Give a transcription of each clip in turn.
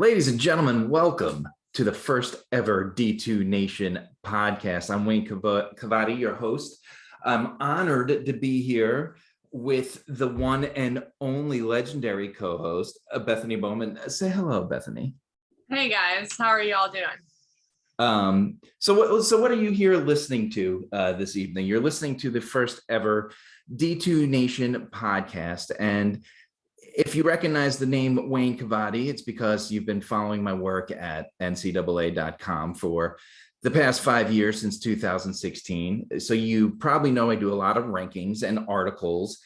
Ladies and gentlemen, welcome to the first ever D2 Nation podcast. I'm Wayne Cavadi, your host. I'm honored to be here with the one and only legendary co-host, Bethany Bowman. Say hello, Bethany. Hey guys, how are you all doing? So what are you here listening to this evening? You're listening to the first ever D2 Nation podcast, and if you recognize the name Wayne Cavadi, it's because you've been following my work at NCAA.com for the past 5 years, since 2016. So you probably know I do a lot of rankings and articles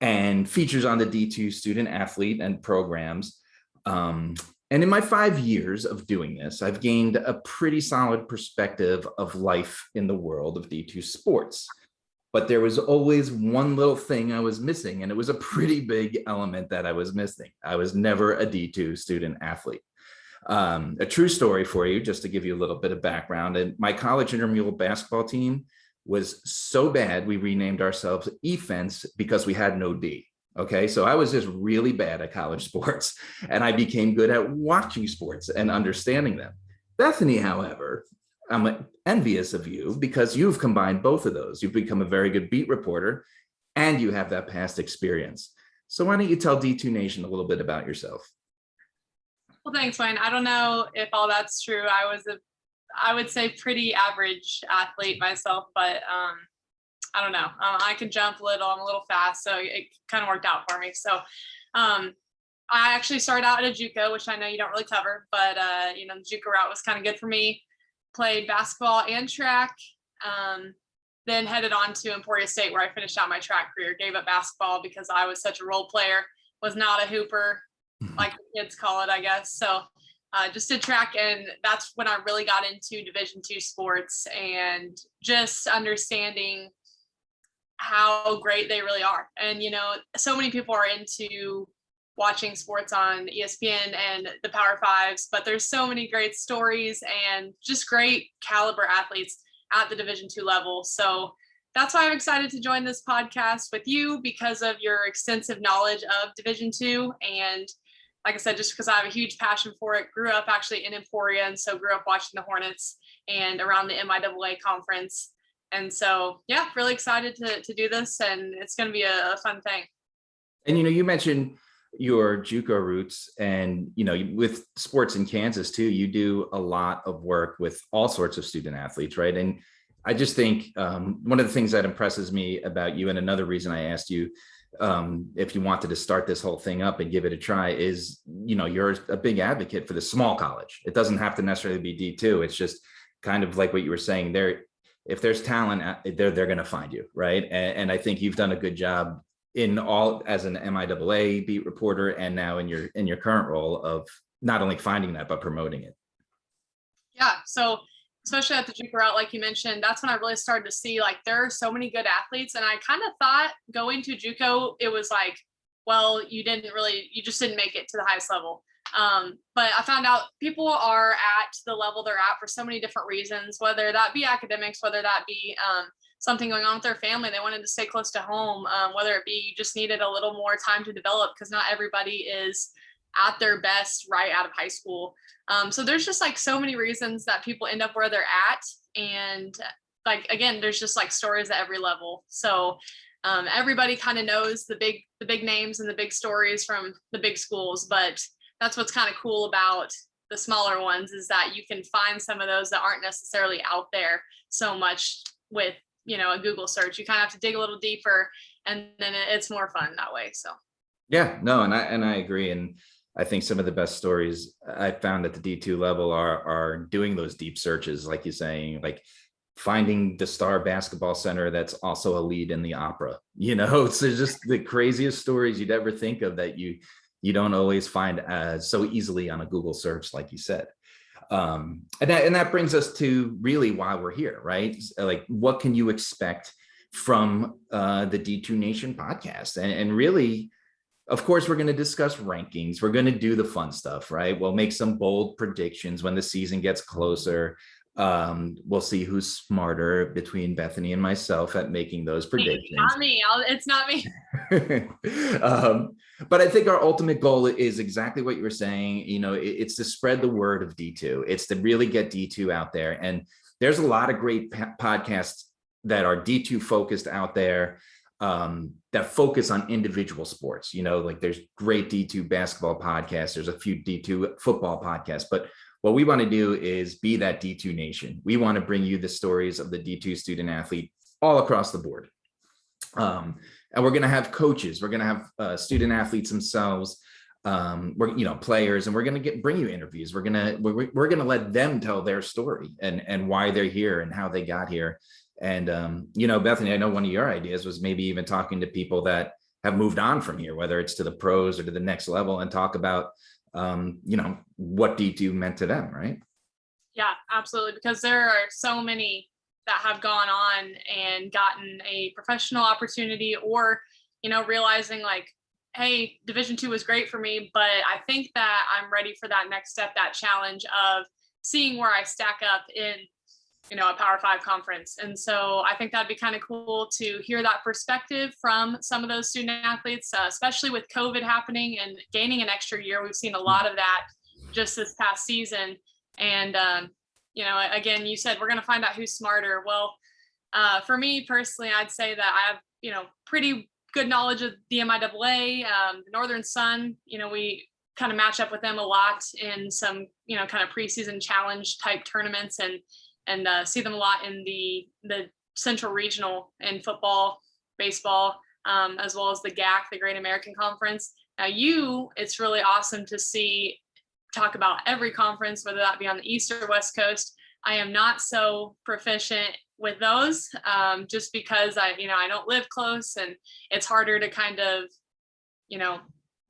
and features on the D2 student athlete and programs. And in my 5 years of doing this, I've gained a pretty solid perspective of life in the world of D2 sports. But there was always one little thing I was missing, and it was a pretty big element that I was missing. I was never a D2 student athlete. A true story for you, just to give you a little bit of background. And my college intramural basketball team was so bad, we renamed ourselves E-Fence because we had no D. Okay, so I was just really bad at college sports, and I became good at watching sports and understanding them. Bethany, however, I'm envious of you because you've combined both of those. You've become a very good beat reporter and you have that past experience. So why don't you tell D2 Nation a little bit about yourself? Well, thanks, Wayne. I don't know if all that's true. I would say pretty average athlete myself, but I don't know. I can jump a little. I'm a little fast, so it kind of worked out for me. So I actually started out at a JUCO, which I know you don't really cover, but the JUCO route was kind of good for me. Played basketball and track, then headed on to Emporia State, where I finished out my track career. Gave up basketball because I was such a role player, was not a hooper, like the kids call it, I guess. So just did track, and that's when I really got into Division II sports and just understanding how great they really are. And, so many people are into watching sports on ESPN and the Power Fives, but there's so many great stories and just great caliber athletes at the Division II level. So that's why I'm excited to join this podcast with you, because of your extensive knowledge of Division II. And like I said, just because I have a huge passion for it. Grew up actually in Emporia, and so grew up watching the Hornets and around the MIAA conference. And so, yeah, really excited to do this, and it's going to be a fun thing. And, you mentioned your JUCO roots, and with sports in Kansas too, you do a lot of work with all sorts of student athletes, right? And I just think one of the things that impresses me about you, and another reason I asked you if you wanted to start this whole thing up and give it a try, is you're a big advocate for the small college. It doesn't have to necessarily be D2. It's just kind of like what you were saying there. If there's talent, they're going to find you, right? And I think you've done a good job in all as an MIAA beat reporter, and now in your current role of not only finding that but promoting it. Yeah, so especially at the JUCO route, like you mentioned, that's when I really started to see like there are so many good athletes, and I kind of thought going to JUCO it was like, well, you just didn't make it to the highest level. But I found out people are at the level they're at for so many different reasons, whether that be academics, whether that be something going on with their family, they wanted to stay close to home, whether it be you just needed a little more time to develop because not everybody is at their best right out of high school. So there's just like so many reasons that people end up where they're at. And like, again, there's just like stories at every level. So everybody kind of knows the big names and the big stories from the big schools, but that's what's kind of cool about the smaller ones is that you can find some of those that aren't necessarily out there so much with a Google search. You kind of have to dig a little deeper, and then it's more fun that way. So yeah, no, and I agree. And I think some of the best stories I found at the D2 level are doing those deep searches, like you're saying, like finding the star basketball center that's also a lead in the opera. It's just the craziest stories you'd ever think of that you don't always find so easily on a Google search, like you said. And that brings us to really why we're here, right? Like, what can you expect from the D2 Nation podcast? And really, of course, we're going to discuss rankings. We're going to do the fun stuff, right? We'll make some bold predictions when the season gets closer. We'll see who's smarter between Bethany and myself at making those predictions. Not me. It's not me. But I think our ultimate goal is exactly what you were saying. It's to spread the word of D2. It's to really get D2 out there. And there's a lot of great podcasts that are D2 focused out there, that focus on individual sports. Like there's great D2 basketball podcasts. There's a few D2 football podcasts. But what we want to do is be that D2 nation. We want to bring you the stories of the D2 student athlete all across the board. And we're going to have coaches. We're going to have student athletes themselves. We're players, and we're going to bring you interviews. We're going to let them tell their story and why they're here and how they got here. And Bethany, I know one of your ideas was maybe even talking to people that have moved on from here, whether it's to the pros or to the next level, and talk about what D2 meant to them, right? Yeah, absolutely. Because there are so many that have gone on and gotten a professional opportunity, or, realizing like, hey, Division II was great for me, but I think that I'm ready for that next step, that challenge of seeing where I stack up in, a Power 5 conference. And so I think that'd be kind of cool to hear that perspective from some of those student athletes, especially with COVID happening and gaining an extra year. We've seen a lot of that just this past season. And, again, you said we're going to find out who's smarter. Well, for me personally, I'd say that I have, pretty good knowledge of the MIAA, Northern Sun. We kind of match up with them a lot in some, kind of preseason challenge type tournaments, and see them a lot in the Central Regional in football, baseball, as well as the GAC, the Great American Conference. Now it's really awesome to talk about every conference, whether that be on the East or West Coast. I am not so proficient with those, just because I don't live close, and it's harder to kind of,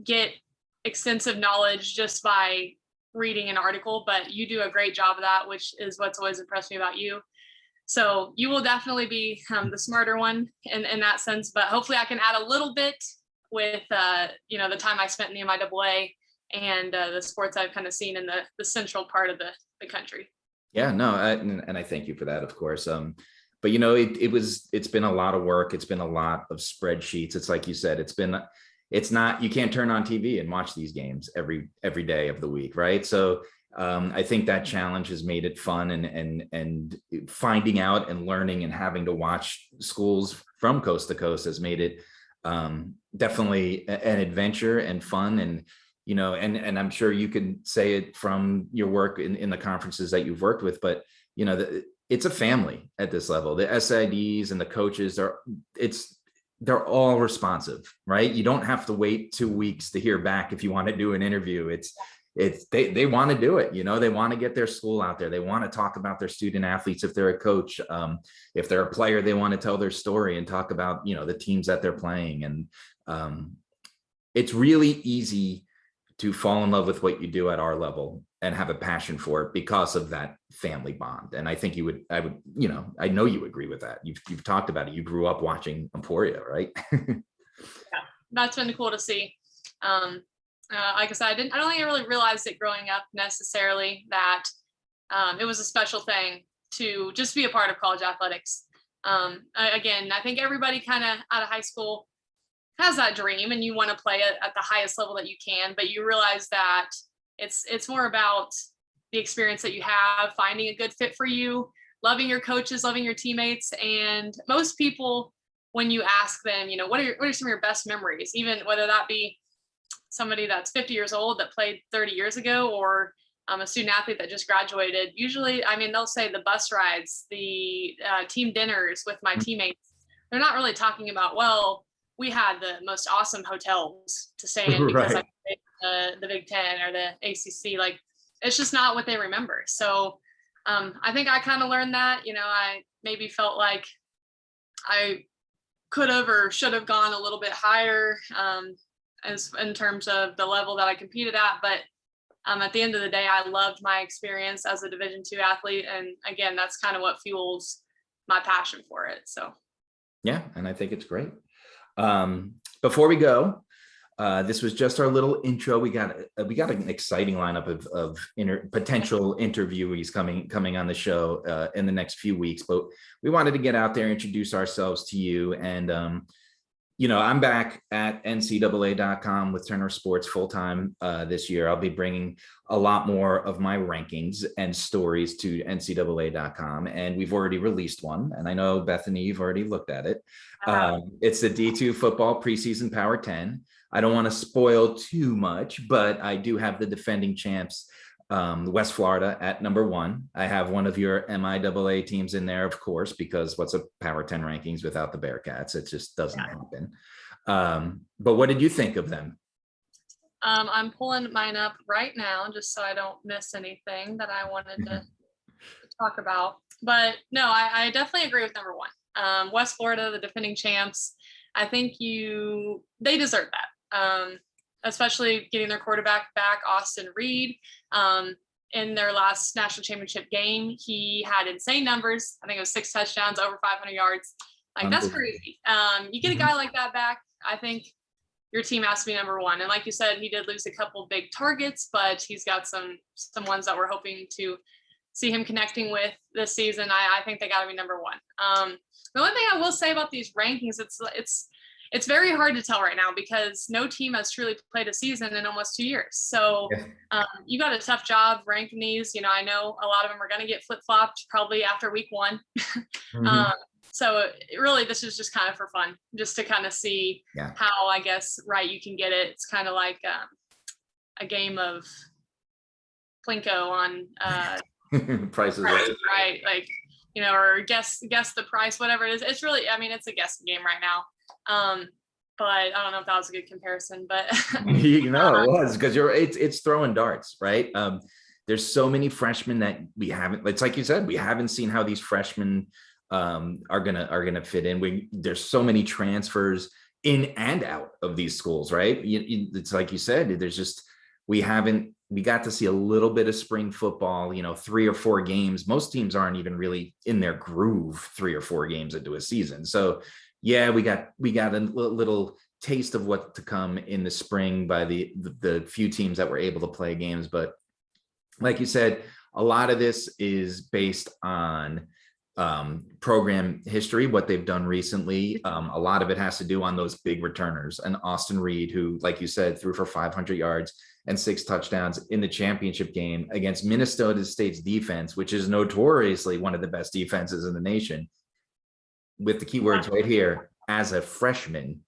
get extensive knowledge just by reading an article, but you do a great job of that, which is what's always impressed me about you. So you will definitely be the smarter one in that sense, but hopefully I can add a little bit with, the time I spent in the MIAA and the sports I've kind of seen in the central part of the country. Yeah, no, and I thank you for that, of course. But it's been a lot of work. It's been a lot of spreadsheets. It's like you said, you can't turn on TV and watch these games every day of the week, right? So I think that challenge has made it fun, and finding out and learning and having to watch schools from coast to coast has made it definitely an adventure and fun. And and I'm sure you can say it from your work in the conferences that you've worked with, but it's a family at this level. The SIDs and the coaches they're all responsive, right? You don't have to wait 2 weeks to hear back if you want to do an interview. They want to do it. They want to get their school out there. They want to talk about their student athletes. If they're a coach, if they're a player, they want to tell their story and talk about, the teams that they're playing. And it's really easy to fall in love with what you do at our level and have a passion for it because of that family bond. And I think I know you agree with that. You've talked about it. You grew up watching Emporia, right? Yeah, that's been cool to see. Like I said, I don't think I really realized it growing up necessarily, that it was a special thing to just be a part of college athletics. Again, I think everybody kind of out of high school has that dream, and you want to play at the highest level that you can, but you realize that it's more about the experience that you have, finding a good fit for you, loving your coaches, loving your teammates. And most people, when you ask them, what are some of your best memories, even whether that be somebody that's 50 years old that played 30 years ago, or a student athlete that just graduated, usually, they'll say the bus rides, the team dinners with my teammates. They're not really talking about, well, we had the most awesome hotels to stay in because Right. I played the Big Ten or the ACC. Like, it's just not what they remember. So I think I kind of learned that. I maybe felt like I could have or should have gone a little bit higher as in terms of the level that I competed at. But at the end of the day, I loved my experience as a Division II athlete. And again, that's kind of what fuels my passion for it. So. Yeah, and I think it's great. Before we go, this was just our little intro. We got an exciting lineup of potential interviewees coming on the show in the next few weeks, but we wanted to get out there, introduce ourselves to you, and I'm back at NCAA.com with Turner Sports full-time this year. I'll be bringing a lot more of my rankings and stories to NCAA.com, and we've already released one. And I know, Bethany, you've already looked at it. It's the D2 football preseason Power 10. I don't want to spoil too much, but I do have the defending champs, West Florida, at number 1. I have one of your MIAA teams in there, of course, because what's a Power 10 rankings without the Bearcats? It just doesn't happen. But what did you think of them? I'm pulling mine up right now just so I don't miss anything that I wanted to talk about. But no, I definitely agree with number 1. West Florida, the defending champs. I think they deserve that. Especially getting their quarterback back, Austin Reed. In their last national championship game, he had insane numbers. I think it was 6 touchdowns, over 500 yards. Like, that's crazy. You get a guy like that back, I think your team has to be number 1. And like you said, he did lose a couple big targets, but he's got some ones that we're hoping to see him connecting with this season. I think they got to be number 1. The one thing I will say about these rankings, it's very hard to tell right now because no team has truly played a season in almost 2 years. So you got a tough job ranking these. I know a lot of them are going to get flip-flopped probably after week 1. So really, this is just kind of for fun, just to kind of see how, I guess, right you can get it. It's kind of like a game of Plinko on Prices right? Like, or guess the price, whatever it is. It's really, it's a guessing game right now. But I don't know if that was a good comparison, but it was, because it's throwing darts, right? There's so many freshmen that we haven't, it's like you said, we haven't seen how these freshmen are gonna fit in. There's so many transfers in and out of these schools, right? It's like you said, there's just, we got to see a little bit of spring football, 3 or 4 games. Most teams aren't even really in their groove 3 or 4 games into a season. So yeah, we got a little taste of what to come in the spring by the few teams that were able to play games. But like you said, a lot of this is based on program history, what they've done recently. A lot of it has to do on those big returners, and Austin Reed, who, like you said, threw for 500 yards and 6 touchdowns in the championship game against Minnesota State's defense, which is notoriously one of the best defenses in the nation. With the keywords right here, as a freshman,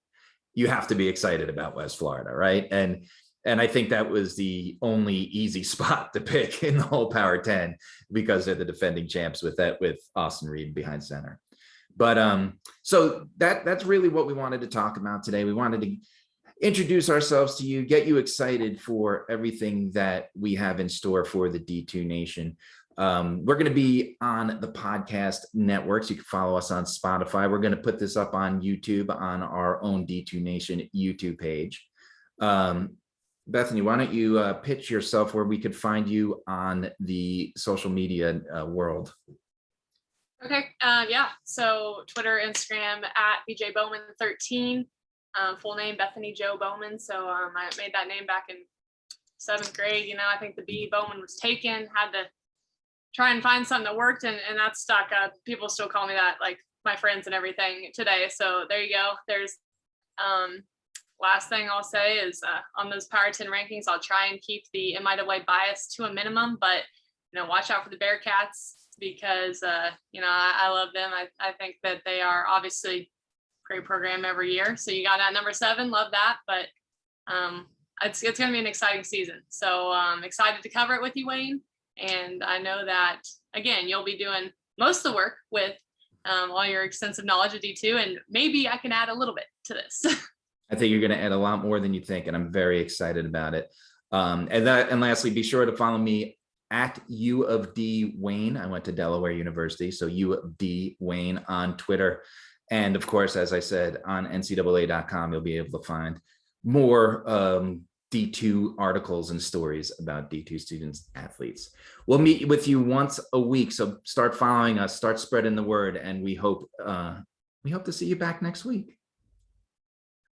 you have to be excited about West Florida, right? And I think that was the only easy spot to pick in the whole Power 10, because they're the defending champs with Austin Reed behind center. But so that's really what we wanted to talk about today. We wanted to introduce ourselves to you, get you excited for everything that we have in store for the D2 Nation. We're going to be on the podcast networks. You can follow us on Spotify. We're going to put this up on YouTube on our own D2 Nation YouTube page. Bethany, why don't you pitch yourself where we could find you on the social media world? Okay. So Twitter, Instagram at BJ Bowman 13. Full name Bethany Joe Bowman. So I made that name back in 7th grade. I think the B Bowman was taken. Had to try and find something that worked, and that stuck. People still call me that, like my friends and everything today. So there you go. There's last thing I'll say is on those Power 10 rankings, I'll try and keep the MIAA bias to a minimum, but watch out for the Bearcats, because I love them. I think that they are obviously a great program every year. So you got at number 7, love that, but it's going to be an exciting season. So I'm excited to cover it with you, Wayne. And I know that, again, you'll be doing most of the work with all your extensive knowledge of D2, and maybe I can add a little bit to this. I think you're going to add a lot more than you think, and I'm very excited about it. And lastly, be sure to follow me at U of D Wayne. I went to Delaware University, so U of D Wayne on Twitter. And of course, as I said, on NCAA.com, you'll be able to find more D2 articles and stories about D2 students, athletes. We'll meet with you once a week, so start following us, start spreading the word, and we hope to see you back next week.